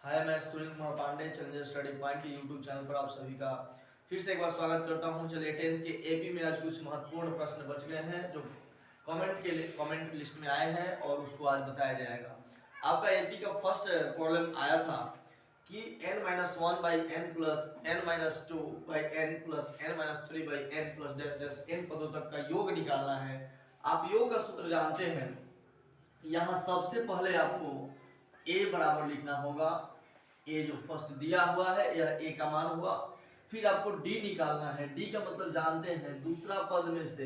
हाय, मैं Sunil Kumar Pandey challenger study point के YouTube channel पर आप सभी का फिर से एक बार स्वागत करता हूं। चलिए 10th के एपी में आज कुछ महत्वपूर्ण प्रश्न बच गए हैं जो कमेंट लिस्ट में आए हैं और उसको आज बताया जाएगा। आपका एपी का फर्स्ट प्रॉब्लम आया था कि n-1/n plus n-2/n plus n-3/n plus n पदों तक का योग निकालना है। आप योग का सूत्र जानते हैं। यहाँ सबसे पहले आपको a बराबर लिखना होगा। ए जो फर्स्ट दिया हुआ है यह ए का मान हुआ। फिर आपको डी निकालना है। डी का मतलब जानते हैं, दूसरा पद में से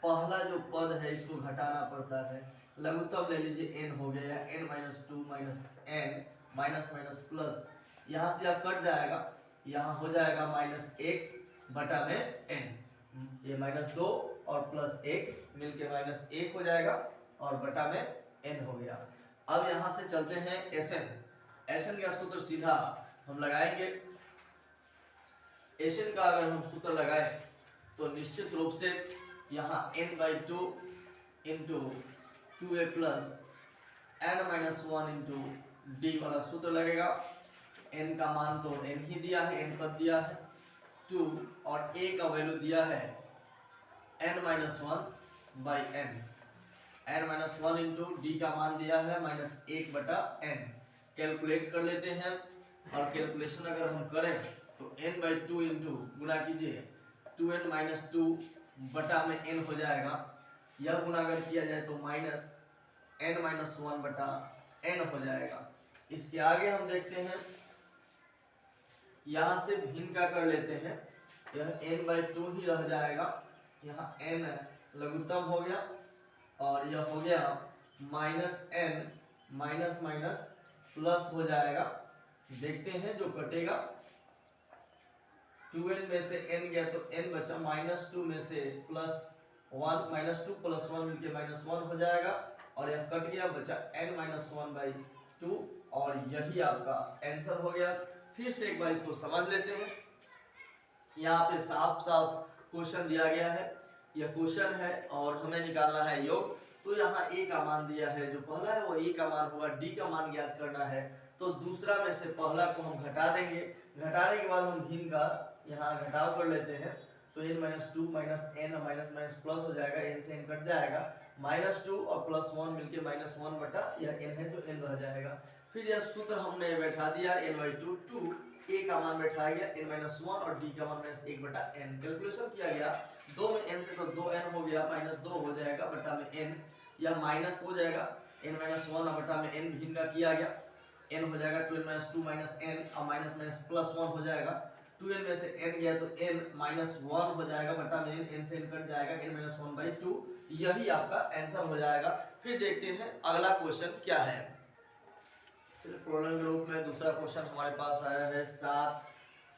पहला जो पद है इसको घटाना पड़ता है। लघुत्तम ले लीजिए n हो गया, n-2 minus n minus plus, यहाँ से यह कट जाएगा, यहाँ हो जाएगा -1 बटा में n, ये -2 और +1 मिलके -1 हो जाएगा और बटा में n हो गया। अब यहाँ से चलते हैं एसएन का सूत्र सीधा हम लगाएंगे। एसएन का अगर हम सूत्र लगाए तो निश्चित रूप से यहाँ n/2 into 2a plus n-1 into D वाला सूत्र लगेगा। n का मान तो n ही दिया है, n पद दिया है, 2 और a का वैल्यू दिया है n-1/n, n-1 इंटू डी का मान दिया है -1/n। कैलकुलेट कर लेते हैं और कैलकुलेशन अगर हम करें तो n/2 इंटू गुना कीजिए 2n-2 बटा में n हो जाएगा। यह गुना अगर किया जाए तो -n-1 बटा n हो जाएगा। इसके आगे हम देखते हैं, यहाँ से भिन्न का कर लेते हैं, यह n/2 ही रह जाएगा। यहाँ n लघुत्तम हो गया और यह हो गया -n माइनस प्लस हो जाएगा। देखते हैं जो कटेगा, 2n में से n गया तो n बचा, -2 में से +1, -2 + 1 मिलके -1 हो जाएगा और यह कट गया, बचा n-1/2 और यही आपका आंसर हो गया। फिर से एक बार इसको समझ लेते हैं। यहाँ पे साफ साफ क्वेश्चन दिया गया है, यह क्वेश्चन है और हमें निकालना है योग। तो यहाँ a का मान दिया है, जो पहला है वो a का मान हुआ, d का मान ज्ञात करना है तो दूसरा में से पहला को हम घटा देंगे। घटाने के बाद हम भिन्न का यहाँ घटाव कर लेते हैं तो n-2 minus n minus plus हो जाएगा, n से n कट जाएगा, -2 और +1 मिलके -1 बटा यह n है तो n रह जाएगा। फिर यह सूत्र हमने बैठा दिया, n/2 2 a का मान बैठाया गया n-1 और d का मान -1/n। कैलकुलेशन किया गया, 2 में n से तो 2n हो गया, -2 हो जाएगा बटा में n, या माइनस हो जाएगा n-1 बटा में n, भिन्न का किया गया, n हो जाएगा 2n-2 माइनस n और माइनस +1 हो जाएगा, 2n में से n गया तो n -1 हो जाएगा बटा में n से n कट जाएगा, n-1/2, यही आपका आंसर हो जाएगा। फिर देखते हैं अगला क्वेश्चन क्या है। प्रॉब्लम के रूप में दूसरा क्वेश्चन हमारे पास आया है 7,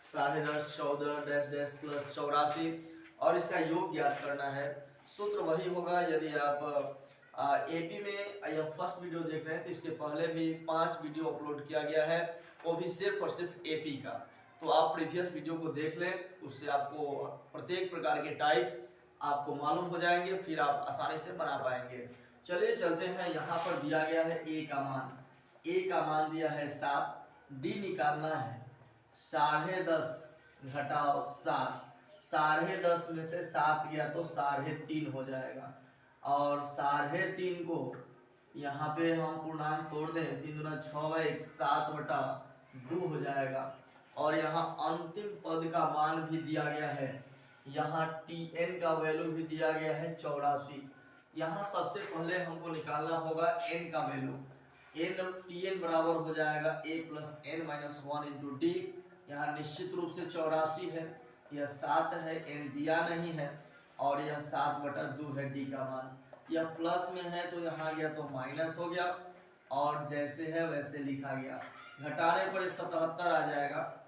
10.5, 14 डैश प्लस 84 और इसका योग ज्ञात करना है। सूत्र वही होगा। यदि आप एपी में यह फर्स्ट वीडियो देख रहे हैं तो इसके पहले भी 5 वीडियो अपलोड किया गया है, वो भी सिर्फ और सिर्फ एपी का, तो आप प्रीवियस वीडियो को देख लें, उससे आपको प्रत्येक प्रकार के टाइप आपको मालूम हो जाएंगे, फिर आप आसानी से बना पाएंगे। चलिए चलते हैं, यहाँ पर दिया गया है a का मान दिया है 7, d निकालना है 10.5 घटाओ 7, 10.5 में से 7 गया तो 3.5 हो जाएगा और 3.5 को यहाँ पे हम पूर्णांक तोड़ दें, 3 दूना 6 7/2 हो जाएगा और यहाँ अंतिम पद का मान भी दिया गया है, यहाँ tn का वैल्यू भी दिया गया है 84। यहाँ सबसे पहले हमको निकालना होगा n का वैल्यू, tn बराबर हो जाएगा a plus n-1 into D. यहाँ निश्चित रूप से 84 है, यह 7 है, n दिया नहीं है और यह 7/2 है डी का मान, यह प्लस में है तो यहाँ गया तो माइनस हो गया और जैसे है वैसे लिखा गया। घटाने पर 77 आ जाएगा,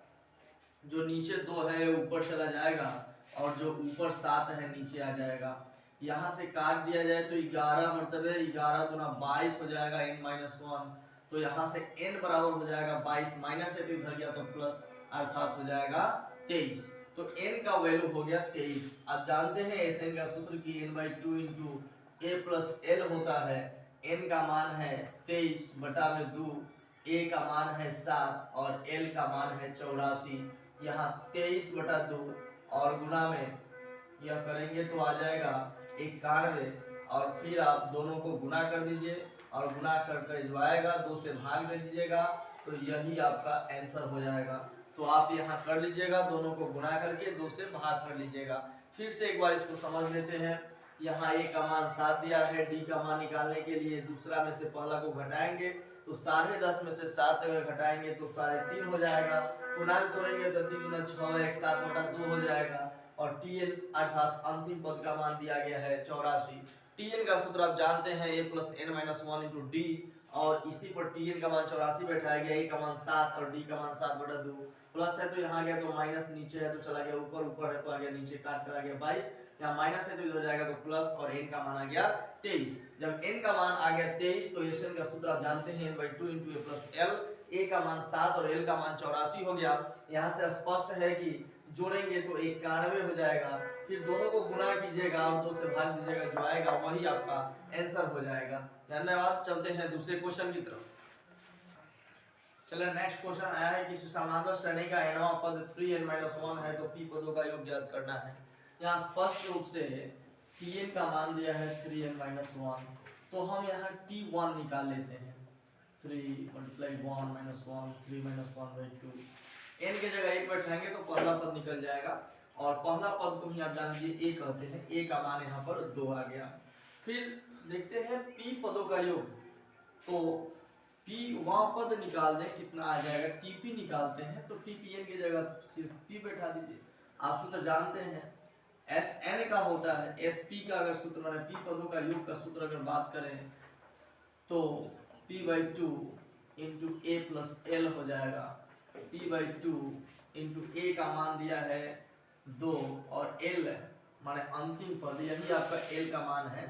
जो नीचे 2 है ऊपर चला जाएगा और जो ऊपर 7 है नीचे आ जाएगा। यहाँ से काट दिया जाए तो 11 मरतबे 11 दूना 22 हो जाएगा n-1, तो यहाँ से n बराबर हो जाएगा 22, माइनस है तो इधर गया तो प्लस, अर्थात हो जाएगा 23। तो n का वैल्यू हो गया 23। आप जानते हैं एसएन का सूत्र कि n/2 into a plus l होता है, n का मान है 23 बटा में 2, A का मान है 7 और L का मान है 84। यहाँ 23/2 और गुना में यह करेंगे तो आ जाएगा 91 और फिर आप दोनों को गुना कर दीजिए और गुना कर जो आएगा 2 से भाग दे दीजिएगा तो यही आपका आंसर हो जाएगा। तो आप यहाँ कर लीजिएगा, दोनों को गुना करके 2 से भाग कर लीजिएगा। फिर से एक बार इसको समझ लेते हैं। यहाँ A का मान 7 दिया है, D का मान निकालने के लिए दूसरा में से पहला को घटाएंगे तो 10.5 में से 7 अगर घटाएंगे तो 3.5 हो जाएगा। गुणांक तोड़ेंगे तो 3 गुना 6 1 7/2 हो जाएगा और Tn अर्थात अंतिम पद का मान दिया गया है 84। Tn का सूत्र आप जानते हैं a + n - 1 × d और इसी पर Tn का मान 84 बैठाया गया, a का मान 7 और d का मान 7/2। प्लस है तो यहाँ गया तो माइनस, नीचे है तो चला गया ऊपर, ऊपर है तो आ गया नीचे, काट कर आ गया 22। यहाँ माइनस है तो इधर जाएगा तो प्लस और n का मान आ गया 23। जब n का मान आ गया 23 तो Sn का सूत्र आप जानते हैं n/2 × a + l। a का मान 7 और l का मान 84 हो गया। यहाँ से स्पष्ट है कि जोड़ेंगे तो 91 हो जाएगा, फिर दोनों को गुना कीजिएगा और 2 से भाग दीजिएगा, जो आएगा वही आपका आंसर हो जाएगा। धन्यवाद। चलते हैं दूसरे क्वेश्चन की तरफ। चलिए नेक्स्ट क्वेश्चन आया है, किसी समांतर श्रेणी का nवां पद 3n - 1 है तो p पदों का योग ज्ञात करना है। यहाँ स्पष्ट रूप से Tn का मान दिया है 3n - 1 तो हम यहाँ T1 निकाल लेते हैं। 3 × 1 - 1 3 - 1/2 n के जगह 1 बैठाएंगे तो पहला पद निकल जाएगा और पहला पद को ही आप जान लीजिए a कहते हैं। a का मान यहाँ पर 2 आ गया। फिर देखते हैं p पदों का योग, तो p वहाँ पद निकाल दें कितना आ जाएगा, tp निकालते हैं तो tpn की जगह सिर्फ p बैठा दीजिए। आप सूत्र जानते हैं Sn का होता है, Sp का अगर सूत्र माने p पदों का योग का सूत्र अगर बात करें तो p/2 × a + l हो जाएगा। p/2 × a का मान दिया है 2 और l माने अंतिम पद, यही आपका l का मान है।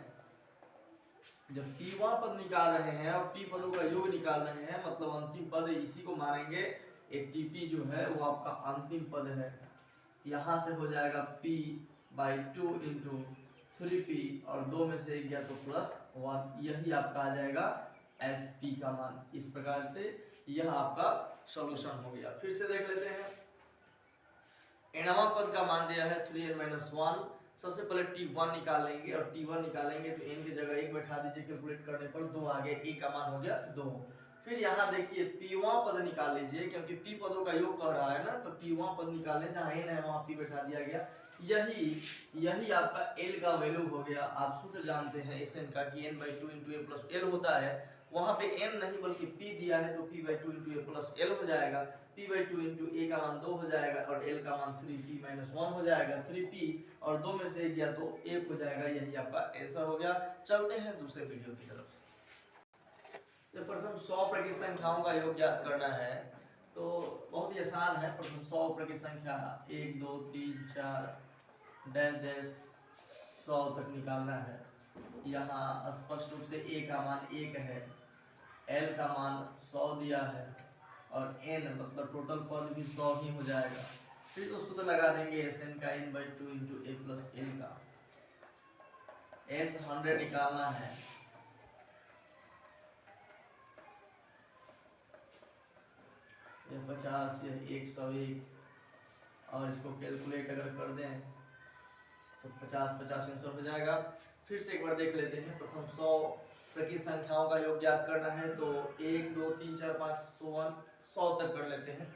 जब p1 पद निकाल रहे हैं और p पदों का योग निकाल रहे हैं मतलब अंतिम पद, इसी को मानेंगे एक tp जो है वो आपका अंतिम पद है। यहाँ से हो जाएगा p/2 × 3p और 2 में से गया तो +1, यही आपका आ जाएगा Sp का मान। इस प्रकार से यह आपका सॉल्यूशन हो गया। फिर से देख लेते हैं। nवां पद का मान दिया है 3n - 1। सबसे पहले T1 निकाल लेंगे और T1 निकालेंगे तो n की जगह 1 बैठा दीजिए, कैलकुलेट करने पर 2 आ गया, a का मान हो गया 2। फिर यहाँ देखिए p1 पद निकाल लीजिए, क्योंकि p पदों का योग कह रहा है ना, तो p1 पद निकालें, जहाँ n है वहाँ p बैठा दिया गया। यही आपका l का वैल्यू हो गया। आप सूत्र जानते हैं Sn का कि n/2 × a + l होता है। वहाँ पे n नहीं बल्कि p दिया है तो p/2 × a + l हो जाएगा। p/2 × a का मान 2 हो जाएगा और l का मान 3p - 1 हो जाएगा। 3p और 2 में से गया तो 1 हो जाएगा, यही आपका आंसर हो गया। चलते हैं दूसरे वीडियो की तरफ। तो प्रथम 100 प्रकृत संख्याओं का योग ज्ञात करना है तो बहुत ही आसान है। प्रथम 100 प्रकृत संख्या 1 2 3 4 डैश डैश 100 तक निकालना है। यहाँ स्पष्ट रूप से a का मान 1 है, l का मान 100 दिया है और n मतलब टोटल पद भी 100 ही हो जाएगा। फिर तो सूत्र लगा देंगे Sn का n/2 × a + l का। S 100 निकालना है, यह 50, यह 101 और इसको कैलकुलेट अगर कर दें तो 50 50 आंसर हो जाएगा। फिर से एक बार देख लेते हैं। प्रथम 100 प्रकृत संख्याओं का योग ज्ञात करना है तो 1 2 3 4 5 100 तक कर लेते हैं।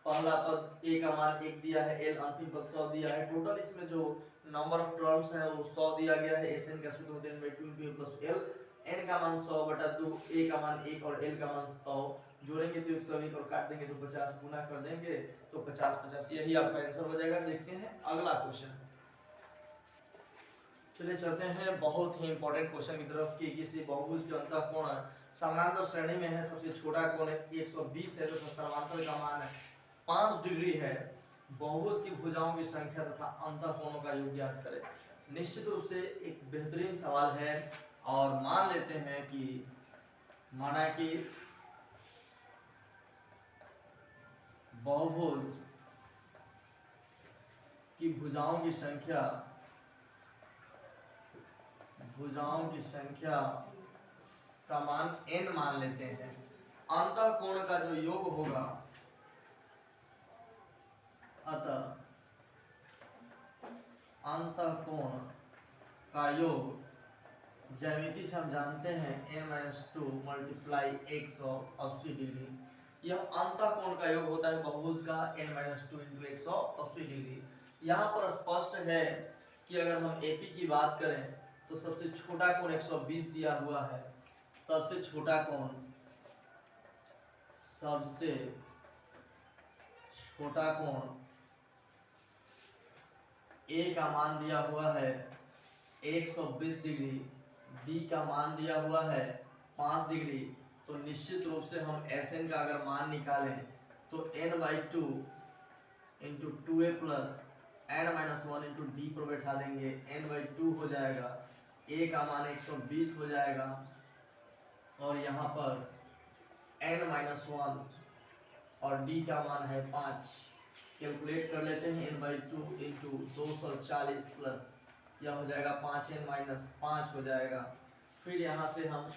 पहला पद a का मान 1 दिया है, l अंतिम पद 100 दिया है। टोटल इसमें जो नंबर ऑफ टर्म्स है वो 100 दिया गया है। Sn का सूत्र होता है n/2 × a + l। n का मान 100/2, a का मान 1 और l का मान 100, जोड़ेंगे तो 101 और काट देंगे तो 50, गुना कर देंगे तो 50 50, यही आपका आंसर हो जाएगा। देखते हैं अगला क्वेश्चन। चलिए चलते हैं बहुत ही इंपॉर्टेंट क्वेश्चन की तरफ कि किसी बहुभुज के अंतःकोण समानांतर श्रेणी में है। सबसे छोटा कोण 120 है तथा समांतर का मान 5 डिग्री है। बहुभुज की भुजाओं की संख्या तथा अंतःकोणों का योग ज्ञात करें। निश्चित रूप से एक बेहतरीन सवाल है और मान लेते हैं कि माना कि बहुभुज की भुजाओं की संख्या का मान n मान लेते हैं। अंतःकोण का जो योग होगा, अतः अंतःकोण का योग ज्यामिति से हम जानते हैं n-2 मल्टीप्लाई 180 डिग्री। यह अंतःकोण का योग होता है बहुभुज का n-2 इंटू 180 डिग्री। यहाँ पर स्पष्ट है कि अगर हम एपी की बात करें तो सबसे छोटा कोण 120 दिया हुआ है। सबसे छोटा कोण, सबसे छोटा कोण ए का मान दिया हुआ है 120 डिग्री, डी का मान दिया हुआ है 5 डिग्री। तो निश्चित रूप से हम Sn का अगर मान निकालें तो n/2 into 2a plus n-1 into D पर बैठा देंगे, n/2 हो जाएगा, a का मान 120 हो जाएगा और यहाँ पर n-1 और d का मान है 5। कैलकुलेट कर लेते हैं, n/2 इंटू 240 प्लस यह हो जाएगा 5n-5 हो जाएगा। फिर यहाँ से हम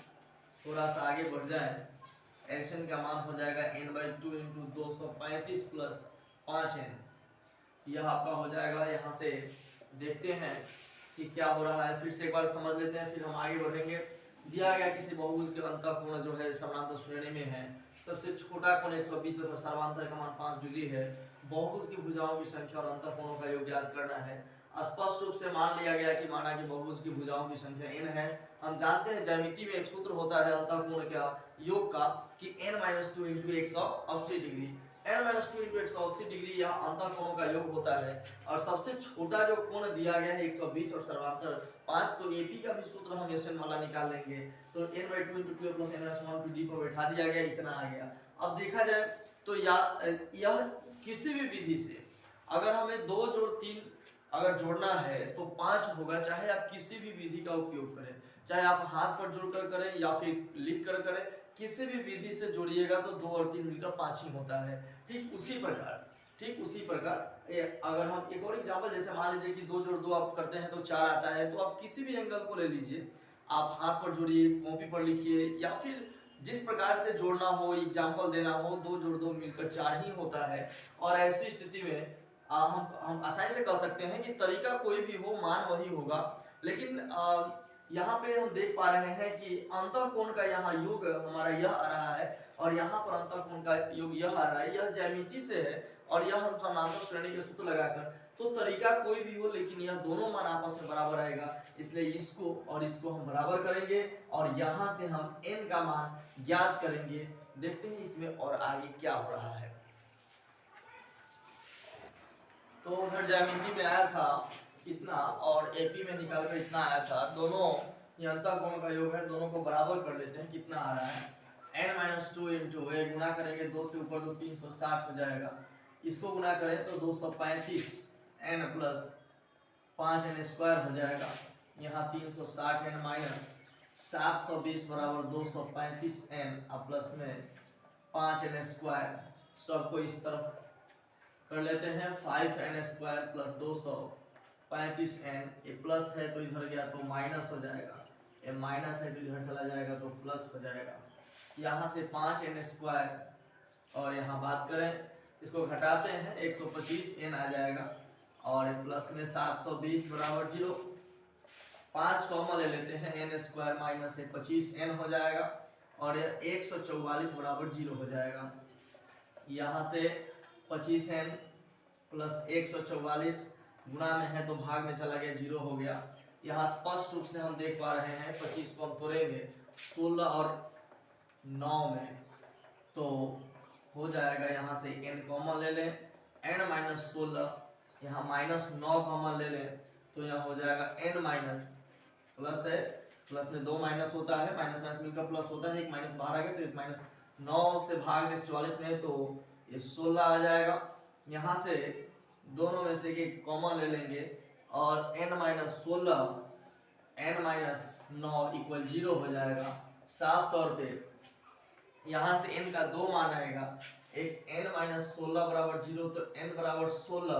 थोड़ा सा आगे बढ़ जाए, Sn का मान हो जाएगा n/2 इंटू 235 प्लस 5n। यह आपका हो जाएगा। यहाँ से देखते हैं कि क्या हो रहा है, फिर से एक बार समझ लेते हैं, फिर हम आगे बढ़ेंगे। दिया गया किसी बहुभुज के अंतःकोण जो है समानांतर श्रेणी में है, सबसे छोटा कोण 120 तथा सर्वांतर का मान 5 डिग्री है। बहुभुज की भुजाओं की संख्या और अंतःकोणों का योग ज्ञात करना है। स्पष्ट रूप से मान लिया गया कि माना कि बहुभुज की भुजाओं की संख्या n है। हम जानते हैं ज्यामिति में एक सूत्र होता है अंतःकोण का योग का कि n-2 into 180 degree, n-2 into 180 degree यह अंतःकोणों का योग होता है। और सबसे छोटा जो कोण दिया गया है 120 और सर्वांतर 5, तो एपी का भी सूत्र हम Sn वाला निकाल लेंगे। तो n/2 into 2 plus n-1 to D पर बैठा दिया गया, इतना आ गया। अब देखा जाए तो यह किसी भी विधि से अगर हमें 2 जोड़ 3 अगर जोड़ना है तो 5 होगा, चाहे आप किसी भी विधि का उपयोग करें, चाहे आप हाथ पर जोड़कर करें या फिर लिख कर करें, किसी भी विधि से जोड़िएगा तो 2 और 3 मिलकर 5 ही होता है। ठीक उसी प्रकार अगर हम एक और एग्जांपल, जैसे मान लीजिए कि 2 जोड़ 2 आप करते हैं तो 4 आता है, तो आप किसी भी एंगल को ले लीजिए, आप हाथ पर जोड़िए, कॉपी पर लिखिए या फिर जिस प्रकार से जोड़ना हो, एग्जाम्पल देना हो, 2 जोड़ 2 मिलकर 4 ही होता है। और ऐसी स्थिति में हम आसानी से कह सकते हैं कि तरीका कोई भी हो, मान वही होगा। लेकिन यहाँ पे हम देख पा रहे हैं कि अंतःकोण का यहाँ योग हमारा यह आ रहा है और यहाँ पर अंतःकोण का योग यह आ रहा है। यह ज्यामिति से है और यह हम समानांतर श्रेणी के सूत्र लगाकर, तो तरीका कोई भी हो लेकिन यह दोनों मान आपस में बराबर आएगा, इसलिए इसको और इसको हम बराबर करेंगे और यहाँ से हम n का मान ज्ञात करेंगे। देखते हैं इसमें और आगे क्या हो रहा है। तो उधर ज्यामिति में आया था इतना और एपी में निकालकर इतना आया था। दोनों ये अंतःकोण का योग है, दोनों को बराबर कर लेते हैं। कितना आ रहा है, n-2 इंटू ए गुना करेंगे 2 से ऊपर 2 360 हो जाएगा, इसको गुना करें तो 235 n प्लस 5n स्क्वायर हो जाएगा। यहाँ 360 n माइनस 720 बराबर 235 n और प्लस में 5n स्क्वायर, सबको इस तरफ कर लेते हैं। 5n स्क्वायर प्लस 235n, ये प्लस है तो इधर गया तो माइनस हो जाएगा, ये माइनस है तो इधर चला जाएगा तो प्लस हो जाएगा। यहाँ से 5n स्क्वायर और यहाँ बात करें इसको घटाते हैं 125n आ जाएगा और प्लस में 720 बराबर 0, 5 कॉमन ले लेते हैं, n स्क्वायर माइनस 25n हो जाएगा और 144 बराबर 0 हो जाएगा। यहाँ से 25n प्लस 144 गुणा में है तो भाग में चला गया, 0 हो गया। यहाँ स्पष्ट रूप से हम देख पा रहे हैं 25 को हम तोड़ेंगे 16 और 9 में तो हो जाएगा। यहाँ से n कॉमन ले लें, n-16, यहाँ -9 कॉमन ले लें तो यहाँ हो जाएगा n- प्लस है, प्लस में 2 माइनस होता है, माइनस माइनस मिलकर प्लस होता है, एक माइनस बाहर आ गया तो एक -9 से भाग 44 में तो ये 16 आ जाएगा। यहाँ से दोनों में से एक कॉमन ले लेंगे और n-16 n-9 इक्वल 0 हो जाएगा। साफ तौर पे यहाँ से n का 2 मान आएगा, एक n-16 बराबर 0 तो n बराबर 16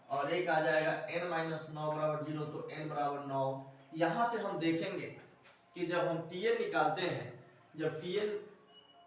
और एक आ जाएगा n-9 बराबर 0 तो n बराबर 9। यहाँ पे हम देखेंगे कि जब हम Tn निकालते हैं, जब Tn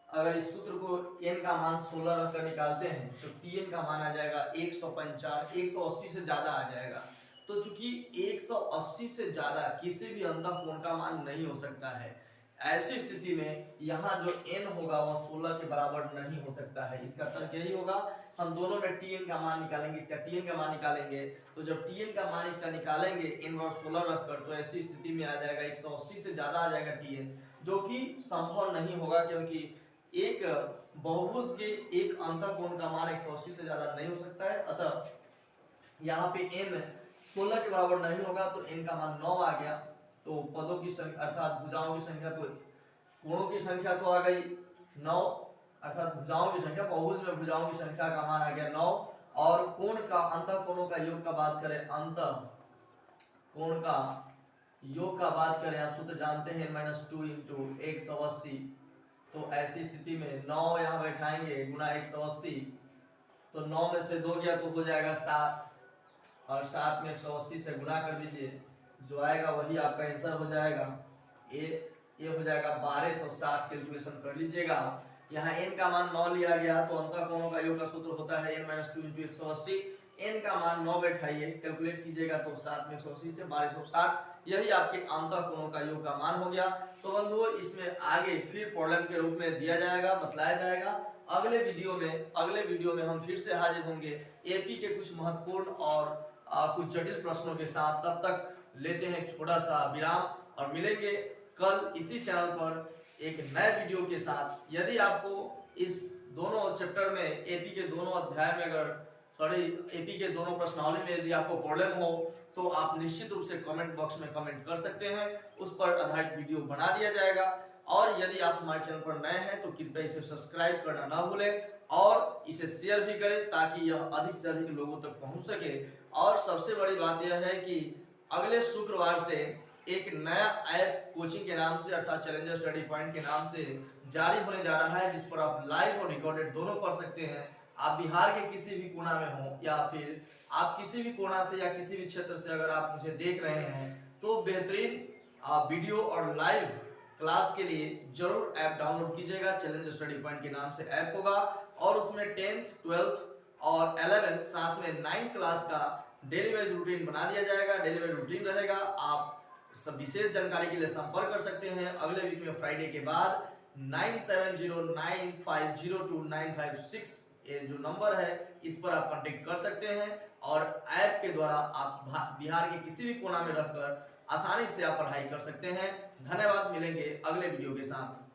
अगर इस सूत्र को n का मान 16 रखकर निकालते हैं तो tn का मान आ जाएगा 185, 180 से ज्यादा आ जाएगा। तो चूंकि 180 से ज्यादा किसी भी अंतः कोण का मान नहीं हो सकता है, ऐसी स्थिति में यहाँ जो n होगा वह 16 के बराबर नहीं हो सकता है। इसका तर्क यही होगा। हम दोनों में tn का मान निकालेंगे, इसका tn का मान निकालेंगे, तो जब tn का मान इसका निकालेंगे n और 16 रखकर, तो ऐसी स्थिति में आ जाएगा 180 से ज्यादा आ जाएगा tn, जो कि संभव नहीं होगा क्योंकि एक बहुभुज के एक अंतः कोण का मान 180 से ज्यादा नहीं हो सकता है। अतः यहाँ पे n 16 के बराबर नहीं होगा तो n का मान 9 आ गया। तो पदों की संख्या अर्थात भुजाओं की संख्या, तो कोणों की संख्या तो आ गई 9, अर्थात भुजाओं की संख्या, बहुभुज में भुजाओं की संख्या का मान आ गया 9। और कोण का अंतः कोणों का योग का बात करें, अंतः कोण का योग का बात करें, आप सूत्र जानते हैं -2 × 180। तो ऐसी स्थिति में 9 यहाँ बैठाएंगे गुना 180, तो 9 में से 2 गया तो हो जाएगा 7, और 7 में 180 से गुना कर दीजिए, जो आएगा वही आपका आंसर हो जाएगा। ये हो जाएगा 1260। कैलकुलेशन कर लीजिएगा। यहाँ n का मान 9 लिया गया, तो अंतः कोणों का योग का सूत्र होता है n - 2 × 180। n का मान 9 बैठाइए, कैलकुलेट कीजिएगा तो 7 में 180 से 1260, यही आपके अंतः कोणों का योग का मान हो गया। तो बंधुओं, इसमें आगे फिर प्रॉब्लम के रूप में दिया जाएगा, बतलाया जाएगा। अगले वीडियो में हम फिर से हाजिर होंगे एपी के कुछ महत्वपूर्ण और कुछ जटिल प्रश्नों के साथ। तब तक लेते हैं छोटा सा विराम और मिलेंगे कल इसी चैनल पर एक नए वीडियो के साथ। यदि आपको इस दोनों चैप्टर में एपी के दोनों अध्याय में एपी के दोनों प्रश्नावली में यदि आपको प्रॉब्लम हो तो आप निश्चित रूप से कमेंट बॉक्स में कमेंट कर सकते हैं, उस पर आधारित वीडियो बना दिया जाएगा। और यदि आप हमारे चैनल पर नए हैं तो कृपया इसे सब्सक्राइब करना ना भूलें और इसे शेयर भी करें ताकि यह अधिक से अधिक लोगों तक पहुंच सके। और सबसे बड़ी बात यह है कि अगले शुक्रवार से एक नया ऐप कोचिंग के नाम से अर्थात चैलेंजर स्टडी पॉइंट के नाम से जारी होने जा रहा है, जिस पर आप लाइव और रिकॉर्डेड दोनों पढ़ सकते हैं। आप बिहार के किसी भी कोना में हो या फिर आप किसी भी कोना से या किसी भी क्षेत्र से अगर आप मुझे देख रहे हैं तो बेहतरीन वीडियो और लाइव क्लास के लिए जरूर ऐप डाउनलोड कीजिएगा। चैलेंजर स्टडी पॉइंट के नाम से ऐप होगा और उसमें 10th 12th और 11th साथ में 9th क्लास का डेली वाइज रूटीन बना दिया जाएगा। डेली वाइज रूटीन रहेगा। आप सब विशेष जानकारी के लिए संपर्क कर सकते हैं। अगले वीक में फ्राइडे के बाद 9709502956 ये जो नंबर है इस पर आप कांटेक्ट कर सकते हैं और ऐप के द्वारा आप बिहार के किसी भी कोना में रहकर आसानी से आप पढ़ाई कर सकते हैं। धन्यवाद, मिलेंगे अगले वीडियो के साथ।